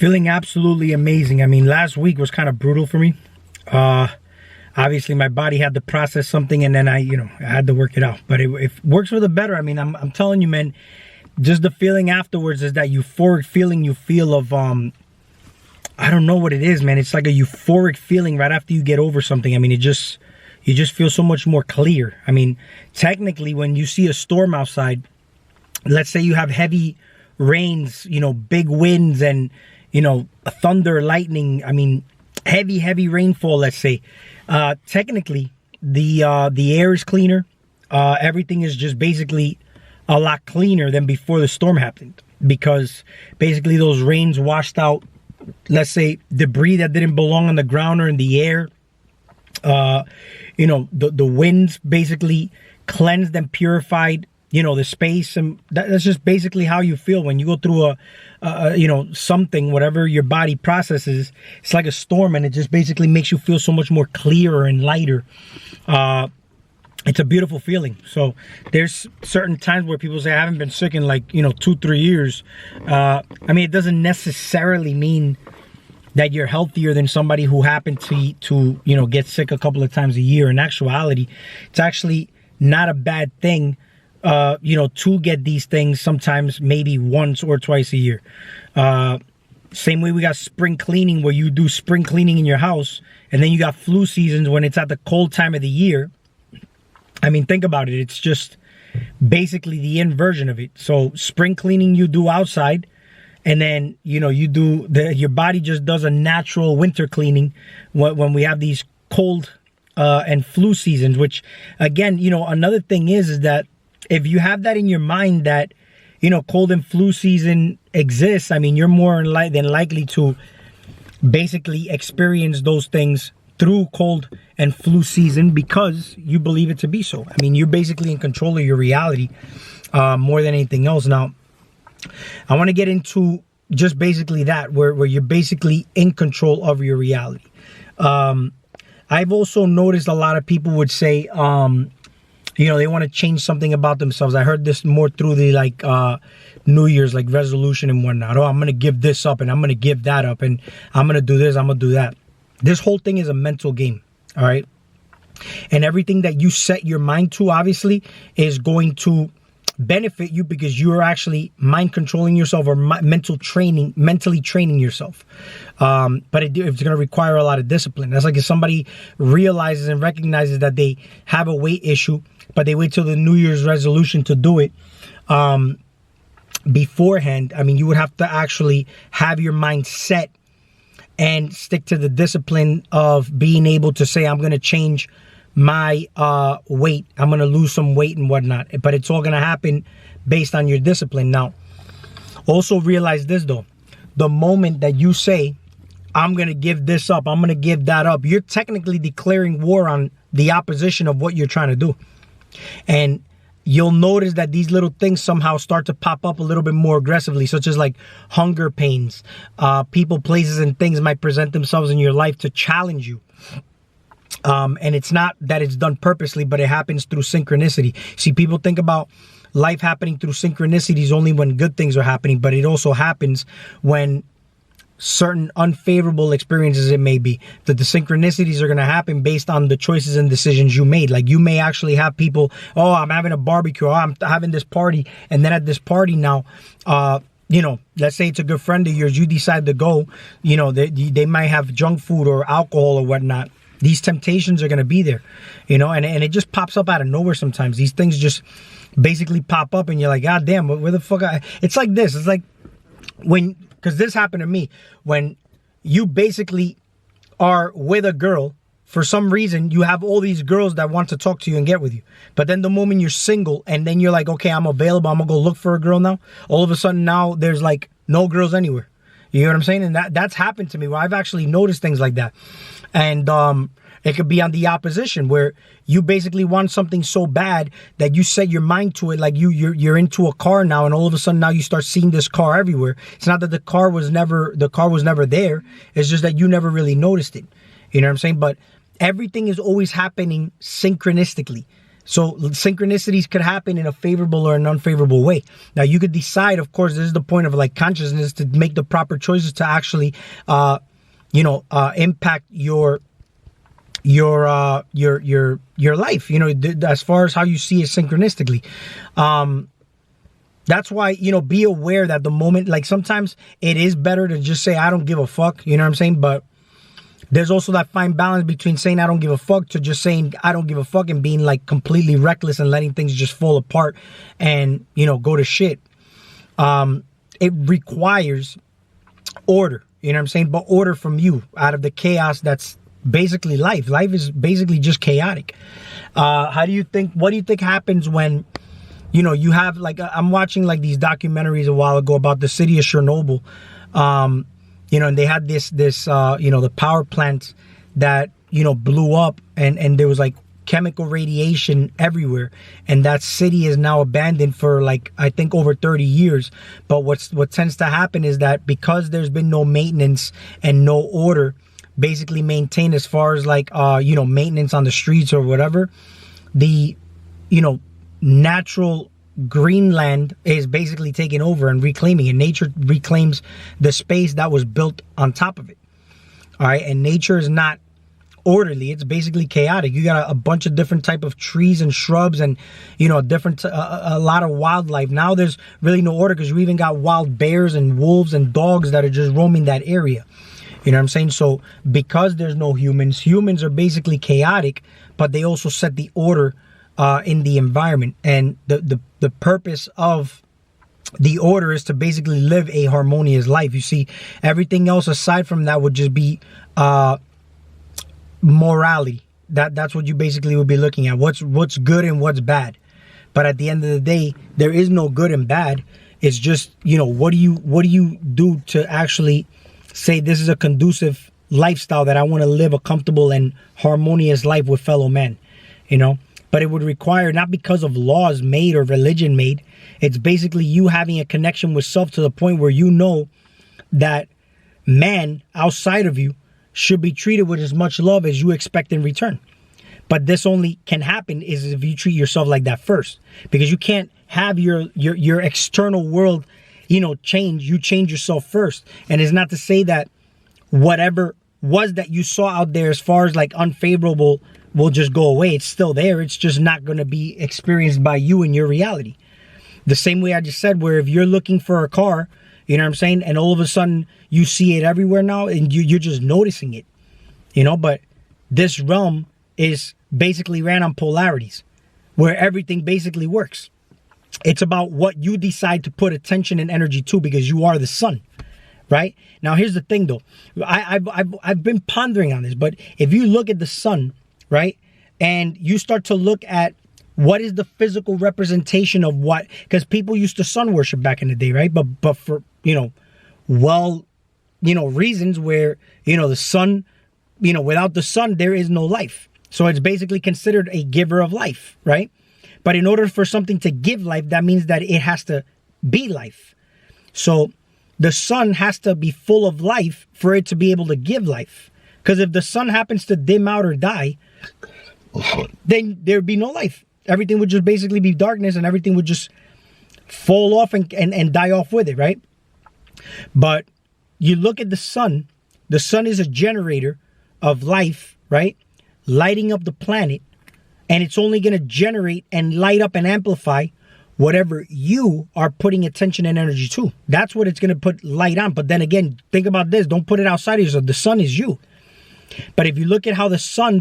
Feeling absolutely amazing. I mean, last week was kind of brutal for me. Obviously, my body had to process something, and then I had to work it out. But it works for the better. I mean, I'm telling you, man, just the feeling afterwards is that euphoric feeling you feel of, I don't know what it is, man. It's like a euphoric feeling right after you get over something. I mean, you just feel so much more clear. I mean, technically, when you see a storm outside, let's say you have heavy rains, big winds and, thunder, lightning. I mean, heavy rainfall, let's say. Technically, the air is cleaner. Everything is just basically a lot cleaner than before the storm happened. Because basically those rains washed out, let's say, debris that didn't belong on the ground or in the air. The winds basically cleansed and purified the space, and that's just basically how you feel when you go through something, whatever your body processes. It's like a storm, and it just basically makes you feel so much more clearer and lighter. It's a beautiful feeling. So there's certain times where people say, I haven't been sick in 2-3 years. I mean, it doesn't necessarily mean that you're healthier than somebody who happened to get sick a couple of times a year. In actuality, it's actually not a bad thing to get these things sometimes, maybe once or twice a year. Same way we got spring cleaning, where you do spring cleaning in your house, and then you got flu seasons when it's at the cold time of the year. I mean, think about it. It's just basically the inversion of it. So spring cleaning you do outside, and then, you do your body just does a natural winter cleaning when we have these cold and flu seasons, which again, another thing is that if you have that in your mind that, cold and flu season exists, I mean, you're more than likely to basically experience those things through cold and flu season because you believe it to be so. I mean, you're basically in control of your reality more than anything else. Now, I want to get into just basically that, where you're basically in control of your reality. I've also noticed a lot of people would say, they want to change something about themselves. I heard this more through the New Year's resolution and whatnot. Oh, I'm going to give this up and I'm going to give that up and I'm going to do this, I'm going to do that. This whole thing is a mental game, all right? And everything that you set your mind to, obviously, is going to benefit you because you're actually mind controlling yourself or mentally training yourself. But it's going to require a lot of discipline. That's like if somebody realizes and recognizes that they have a weight issue, but they wait till the New Year's resolution to do it beforehand. I mean, you would have to actually have your mind set and stick to the discipline of being able to say, I'm going to change my weight. I'm going to lose some weight and whatnot. But it's all going to happen based on your discipline. Now, also realize this, though. The moment that you say, I'm going to give this up, I'm going to give that up, you're technically declaring war on the opposition of what you're trying to do. And you'll notice that these little things somehow start to pop up a little bit more aggressively, such as hunger pains. People, places, and things might present themselves in your life to challenge you. And it's not that it's done purposely, but it happens through synchronicity. See, people think about life happening through synchronicities only when good things are happening, but it also happens when certain unfavorable experiences, it may be, that the synchronicities are going to happen based on the choices and decisions you made. Like, you may actually have people, oh, I'm having a barbecue, oh, I'm having this party, and then at this party now, let's say it's a good friend of yours, you decide to go, they might have junk food or alcohol or whatnot. These temptations are going to be there, and it just pops up out of nowhere sometimes. These things just basically pop up and you're like, God damn, where the fuck? It's like this. It's like because this happened to me, when you basically are with a girl, for some reason, you have all these girls that want to talk to you and get with you. But then the moment you're single and then you're like, okay, I'm available, I'm going to go look for a girl now. All of a sudden now there's no girls anywhere. You know what I'm saying? And that's happened to me, where I've actually noticed things like that. And it could be on the opposition, where you basically want something so bad that you set your mind to it. Like you're into a car now, and all of a sudden now you start seeing this car everywhere. It's not that the car was never there. It's just that you never really noticed it. You know what I'm saying? But everything is always happening synchronistically. So synchronicities could happen in a favorable or an unfavorable way. Now you could decide, of course, this is the point of like consciousness, to make the proper choices to actually, impact your life, as far as how you see it synchronistically. That's why, be aware that the moment, like sometimes it is better to just say, I don't give a fuck, you know what I'm saying? But there's also that fine balance between saying I don't give a fuck to just saying I don't give a fuck and being like completely reckless and letting things just fall apart and, go to shit. It requires order, you know what I'm saying? But order from you out of the chaos that's basically life. Life is basically just chaotic. What do you think happens when, you have like, I'm watching like these documentaries a while ago about the city of Chernobyl. And they had this the power plant that, blew up and there was like chemical radiation everywhere. And that city is now abandoned for like, I think over 30 years. But what tends to happen is that because there's been no maintenance and no order basically maintained as far as like, maintenance on the streets or whatever, the, natural Greenland is basically taking over and reclaiming it. Nature reclaims the space that was built on top of it. All right. And nature is not orderly. It's basically chaotic. You got a bunch of different type of trees and shrubs and, a lot of wildlife. Now there's really no order because you even got wild bears and wolves and dogs that are just roaming that area. You know what I'm saying? So because there's no humans are basically chaotic, but they also set the order in the environment. And the purpose of the order is to basically live a harmonious life. You see, everything else aside from that would just be morality. That's what you basically would be looking at. What's good and what's bad. But at the end of the day, there is no good and bad. It's just, what do you do to actually say this is a conducive lifestyle that I want to live a comfortable and harmonious life with fellow men, But it would require, not because of laws made or religion made, it's basically you having a connection with self to the point where you know that man outside of you should be treated with as much love as you expect in return. But this only can happen is if you treat yourself like that first, because you can't have your external world, change. You change yourself first. And it's not to say that whatever was that you saw out there as far as like unfavorable will just go away. It's still there. It's just not going to be experienced by you in your reality. The same way I just said, where if you're looking for a car, you know what I'm saying? And all of a sudden you see it everywhere now and you're just noticing it, but this realm is basically ran on polarities where everything basically works. It's about what you decide to put attention and energy to because you are the sun, right? Now, here's the thing though. I've been pondering on this, but if you look at the sun, right? And you start to look at what is the physical representation of what, because people used to sun worship back in the day, right? But for, reasons where, the sun, without the sun, there is no life. So it's basically considered a giver of life, right? But in order for something to give life, that means that it has to be life. So the sun has to be full of life for it to be able to give life. Because if the sun happens to dim out or die, then there'd be no life. Everything would just basically be darkness and everything would just fall off and die off with it, right? But you look at the sun is a generator of life, right? Lighting up the planet, and it's only going to generate and light up and amplify whatever you are putting attention and energy to. That's what it's going to put light on. But then again, think about this. Don't put it outside of yourself. The sun is you. But if you look at how the sun,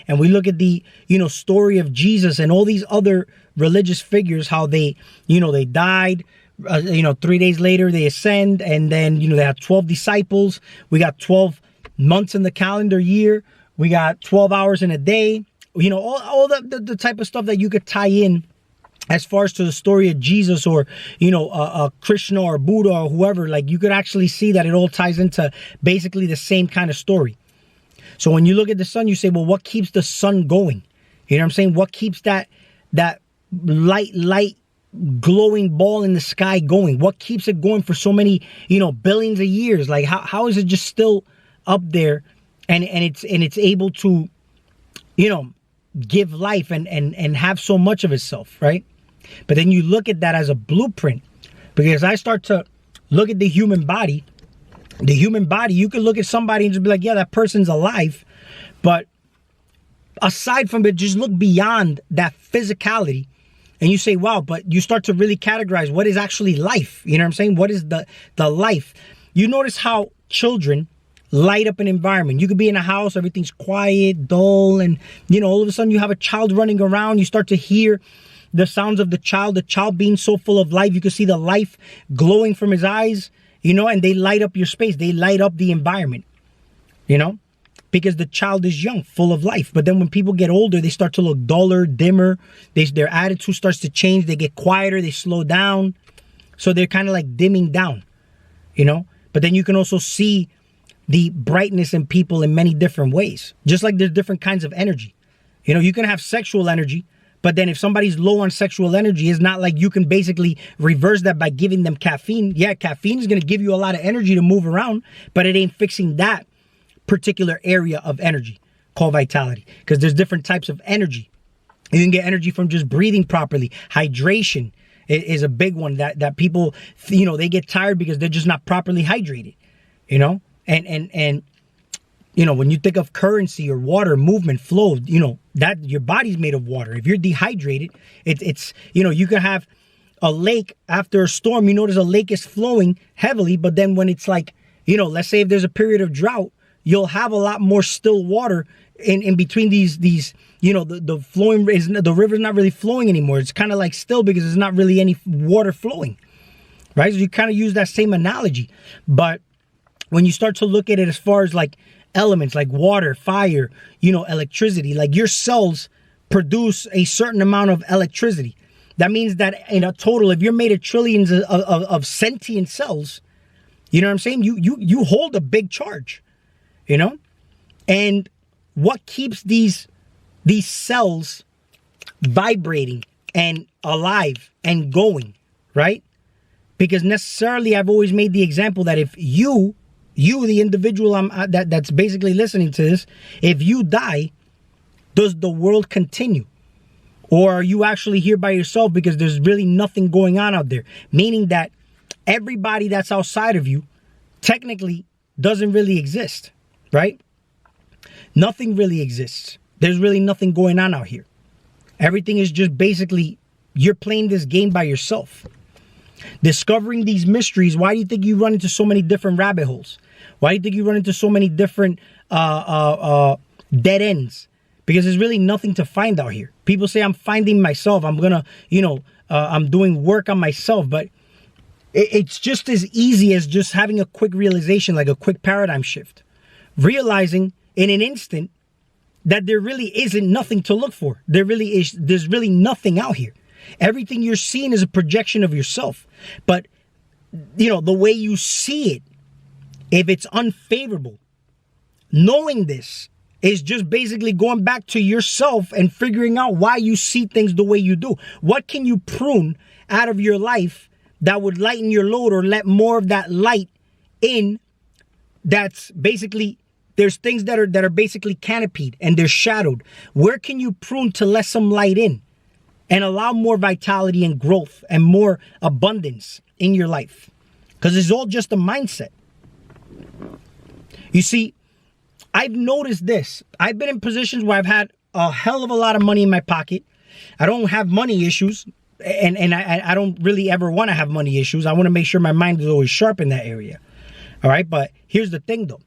and we look at the, story of Jesus and all these other religious figures, how they, they died, 3 days later they ascend, and then, they have 12 disciples. We got 12 months in the calendar year. We got 12 hours in a day, all the type of stuff that you could tie in as far as to the story of Jesus or, Krishna or Buddha or whoever. Like you could actually see that it all ties into basically the same kind of story. So when you look at the sun, you say, well, what keeps the sun going? You know what I'm saying? What keeps that light glowing ball in the sky going? What keeps it going for so many, billions of years? Like how is it just still up there and it's able to, give life and have so much of itself, right? But then you look at that as a blueprint, because I start to look at the human body, you could look at somebody and just be like, yeah, that person's alive. But aside from it, just look beyond that physicality and you say, wow, but you start to really categorize what is actually life. You know what I'm saying? What is the life? You notice how children light up an environment. You could be in a house, everything's quiet, dull, and all of a sudden you have a child running around. You start to hear the sounds of the child being so full of life. You can see the life glowing from his eyes, and they light up your space. They light up the environment, because the child is young, full of life. But then when people get older, they start to look duller, dimmer. Their attitude starts to change. They get quieter. They slow down. So they're kind of like dimming down, But then you can also see the brightness in people in many different ways. Just like there's different kinds of energy. You can have sexual energy, but then if somebody's low on sexual energy, it's not like you can basically reverse that by giving them caffeine. Yeah, caffeine is going to give you a lot of energy to move around, but it ain't fixing that particular area of energy called vitality, because there's different types of energy. You can get energy from just breathing properly. Hydration is a big one that people, they get tired because they're just not properly hydrated, and when you think of currency or water, movement, flow, that your body's made of water. If you're dehydrated, it's you can have a lake after a storm. You notice a lake is flowing heavily, but then when it's like, let's say if there's a period of drought, you'll have a lot more still water in between these the flowing is, the river's not really flowing anymore. It's kind of like still because there's not really any water flowing, right? So you kind of use that same analogy. But when you start to look at it as far as like elements like water, fire, electricity, like your cells produce a certain amount of electricity. That means that in a total, if you're made of trillions of sentient cells, you know what I'm saying? You hold a big charge, and what keeps these cells vibrating and alive and going, right? Because necessarily I've always made the example that if you, the individual that's basically listening to this, if you die, does the world continue? Or are you actually here by yourself because there's really nothing going on out there? Meaning that everybody that's outside of you technically doesn't really exist, right? Nothing really exists. There's really nothing going on out here. Everything is just basically, you're playing this game by yourself. Discovering these mysteries, why do you think you run into so many different rabbit holes? Why do you think you run into so many different dead ends? Because there's really nothing to find out here. People say, I'm finding myself. I'm going to, I'm doing work on myself. But it's just as easy as just having a quick realization, like a quick paradigm shift. Realizing in an instant that there really isn't nothing to look for. There's really nothing out here. Everything you're seeing is a projection of yourself. But, the way you see it, if it's unfavorable, knowing this is just basically going back to yourself and figuring out why you see things the way you do. What can you prune out of your life that would lighten your load or let more of that light in? That's basically, there's things that are basically canopied and they're shadowed. Where can you prune to let some light in and allow more vitality and growth and more abundance in your life? Because it's all just a mindset. You see, I've noticed this. I've been in positions where I've had a hell of a lot of money in my pocket. I don't have money issues, and I don't really ever want to have money issues. I want to make sure my mind is always sharp in that area. All right, but here's the thing though.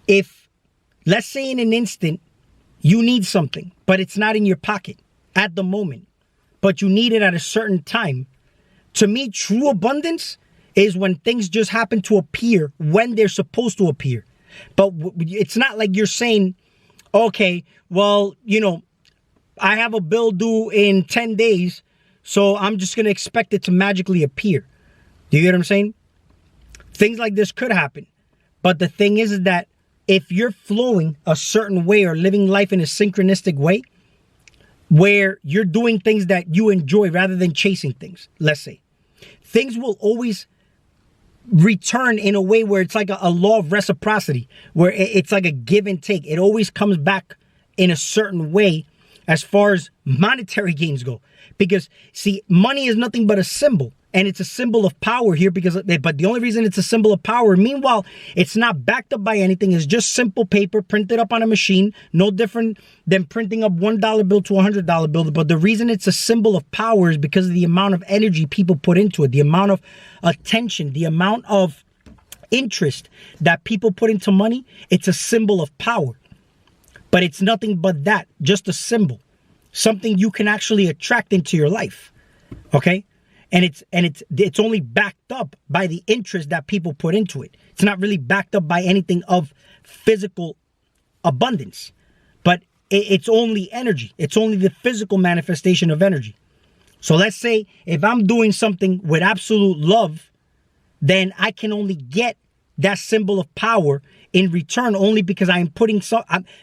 If, let's say in an instant, you need something, but it's not in your pocket at the moment, but you need it at a certain time. To me, true abundance is when things just happen to appear when they're supposed to appear. But it's not like you're saying, okay, well, I have a bill due in 10 days, so I'm just going to expect it to magically appear. Do you get what I'm saying? Things like this could happen. But the thing is that if you're flowing a certain way or living life in a synchronistic way, where you're doing things that you enjoy rather than chasing things, let's say, things will always return in a way where it's like a law of reciprocity, where it's like a give and take. It always comes back in a certain way as far as monetary gains go. Because, see, money is nothing but a symbol. And it's a symbol of power here but the only reason it's a symbol of power, meanwhile, it's not backed up by anything. It's just simple paper printed up on a machine, no different than printing up $1 bill to a $100 bill. But the reason it's a symbol of power is because of the amount of energy people put into it, the amount of attention, the amount of interest that people put into money. It's a symbol of power. But it's nothing but that, just a symbol, something you can actually attract into your life. Okay? And it's only backed up by the interest that people put into it. It's not really backed up by anything of physical abundance, but it's only energy. It's only the physical manifestation of energy. So let's say if I'm doing something with absolute love, then I can only get that symbol of power in return only because I'm putting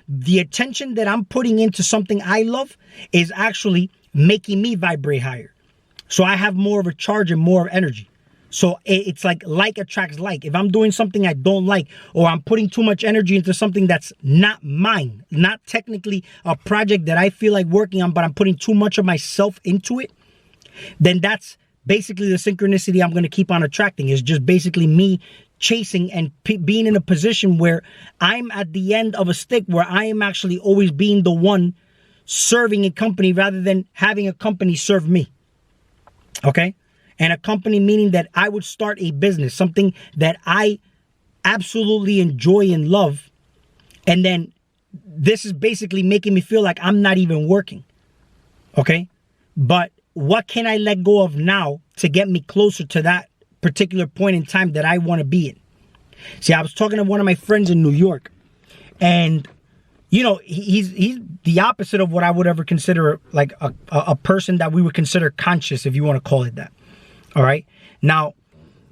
the attention that I'm putting into something I love is actually making me vibrate higher. So I have more of a charge and more energy. So it's like attracts like. If I'm doing something I don't like, or I'm putting too much energy into something that's not mine, not technically a project that I feel like working on, but I'm putting too much of myself into it, then that's basically the synchronicity I'm going to keep on attracting. Is just basically me chasing and being in a position where I'm at the end of a stick, where I am actually always being the one serving a company rather than having a company serve me. Okay? And a company meaning that I would start a business, something that I absolutely enjoy and love. And then this is basically making me feel like I'm not even working. Okay? But what can I let go of now to get me closer to that particular point in time that I want to be in? See, I was talking to one of my friends in New York, and you know, he's the opposite of what I would ever consider like a person that we would consider conscious, if you want to call it that. All right. Now,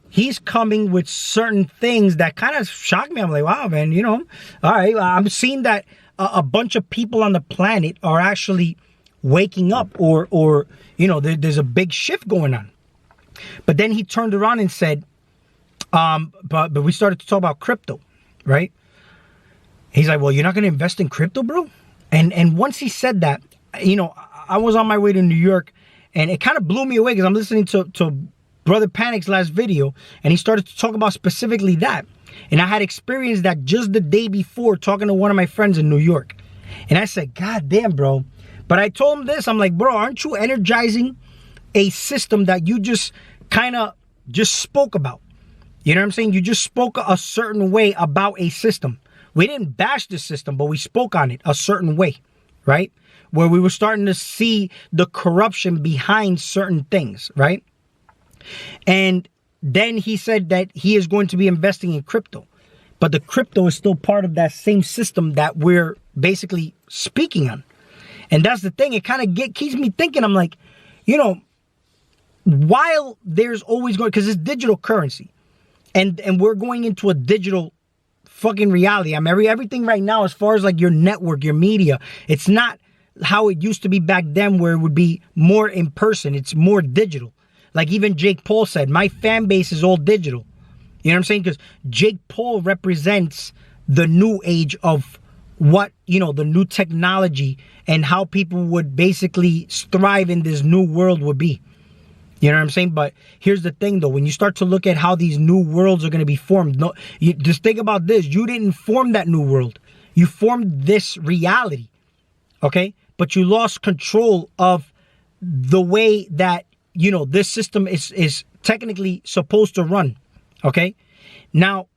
he's coming with certain things that kind of shock me. I'm like, wow, man, you know, all right. I'm seeing that a bunch of people on the planet are actually waking up, or you know, there's a big shift going on. But then he turned around and said, but we started to talk about crypto, right? He's like, well, you're not going to invest in crypto, bro? And once he said that, you know, I was on my way to New York, and it kind of blew me away because I'm listening to Brother Panic's last video, and he started to talk about specifically that. And I had experienced that just the day before talking to one of my friends in New York. And I said, God damn, bro. But I told him this. I'm like, bro, aren't you energizing a system that you just kind of just spoke about? You know what I'm saying? You just spoke a certain way about a system. We didn't bash the system, but we spoke on it a certain way, right? Where we were starting to see the corruption behind certain things, right? And then he said that he is going to be investing in crypto. But the crypto is still part of that same system that we're basically speaking on. And that's the thing. It kind of keeps me thinking. I'm like, you know, while there's always going, because it's digital currency, and we're going into a digital fucking reality. I mean, everything right now, as far as like your network, your media, it's not how it used to be back then, where it would be more in person. It's more digital. Like even Jake Paul said, my fan base is all digital. You know what I'm saying? Because Jake Paul represents the new age of what, you know, the new technology and how people would basically thrive in this new world would be. You know what I'm saying? But here's the thing, though. When you start to look at how these new worlds are going to be formed, you just think about this. You didn't form that new world. You formed this reality, okay? But you lost control of the way that, you know, this system is technically supposed to run, okay? Now,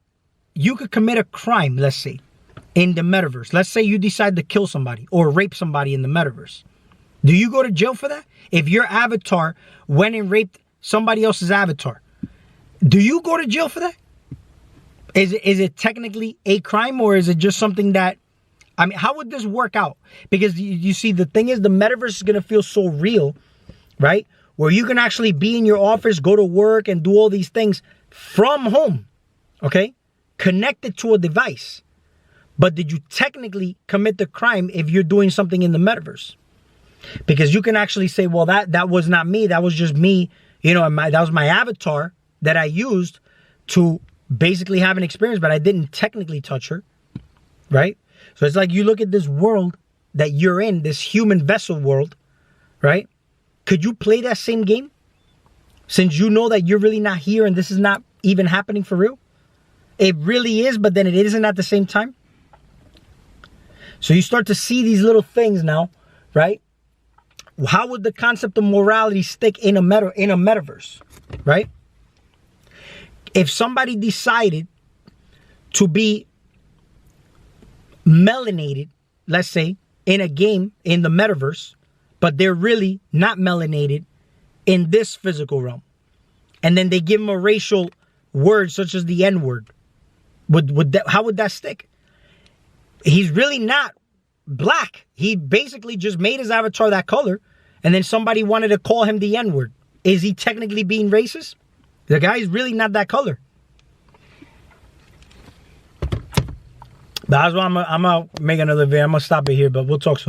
you could commit a crime, let's say, in the metaverse. Let's say you decide to kill somebody or rape somebody in the metaverse. Do you go to jail for that? If your avatar went and raped somebody else's avatar, do you go to jail for that? Is it technically a crime, or is it just something that, I mean, how would this work out? Because you see, the thing is, the metaverse is going to feel so real, right? Where you can actually be in your office, go to work, and do all these things from home, okay? Connected to a device. But did you technically commit the crime if you're doing something in the metaverse? Because you can actually say, well, that was not me. That was just me. You know, that was my avatar that I used to basically have an experience, but I didn't technically touch her, right? So it's like you look at this world that you're in, this human vessel world, right? Could you play that same game? Since you know that you're really not here and this is not even happening for real? It really is, but then it isn't at the same time. So you start to see these little things now, right? How would the concept of morality stick in a metaverse, right? If somebody decided to be melanated, let's say, in a game in the metaverse, but they're really not melanated in this physical realm, and then they give them a racial word such as the N-word, how would that stick? He's really not black. He basically just made his avatar that color, and then somebody wanted to call him the N-word. Is he technically being racist? The guy's really not that color. That's why I'm gonna make another video. I'm gonna stop it here, but we'll talk soon.